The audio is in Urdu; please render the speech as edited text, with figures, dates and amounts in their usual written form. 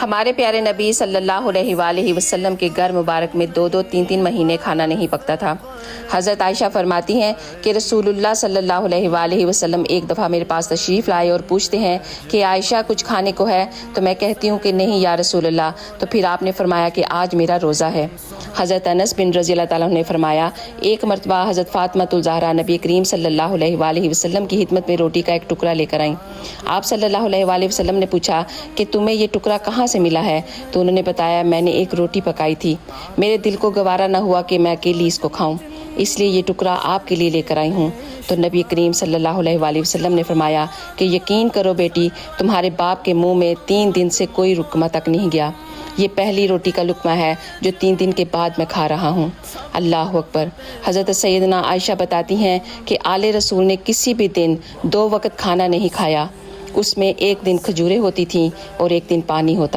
ہمارے پیارے نبی صلی اللہ علیہ وآلہ وسلم کے گھر مبارک میں 2-3 مہینے کھانا نہیں پکتا تھا۔ حضرت عائشہ فرماتی ہیں کہ رسول اللہ صلی اللہ علیہ وآلہ وسلم ایک دفعہ میرے پاس تشریف لائے اور پوچھتے ہیں کہ عائشہ کچھ کھانے کو ہے؟ تو میں کہتی ہوں کہ نہیں یا رسول اللہ۔ تو پھر آپ نے فرمایا کہ آج میرا روزہ ہے۔ حضرت انس بن رضی اللہ تعالیٰ عنہ نے فرمایا ایک مرتبہ حضرت فاطمہ الزہرا نبی کریم صلی اللہ علیہ وآلہ وسلم کی خدمت میں روٹی کا ایک ٹکڑا لے کر آئیں۔ آپ صلی اللہ علیہ وآلہ وسلم نے پوچھا کہ تمہیں یہ ٹکڑا کہاں سے ملا ہے؟ تو انہوں نے بتایا میں نے ایک روٹی پکائی تھی، میرے دل کو گوارا نہ ہوا کہ میں اکیلی اس کو کھاؤں، اس لیے یہ ٹکڑا آپ کے لیے لے کر آئی ہوں۔ تو نبی کریم صلی اللہ علیہ وآلہ وسلم نے فرمایا کہ یقین کرو بیٹی، تمہارے باپ کے منہ میں 3 دن سے کوئی لقمہ تک نہیں گیا، یہ پہلی روٹی کا لقمہ ہے جو 3 دن کے بعد میں کھا رہا ہوں۔ اللہ اکبر۔ حضرت سیدنا عائشہ بتاتی ہیں کہ آل رسول نے کسی بھی دن 2 وقت کھانا نہیں کھایا، اس میں ایک دن کھجوریں ہوتی تھیں اور ایک دن پانی ہوتا۔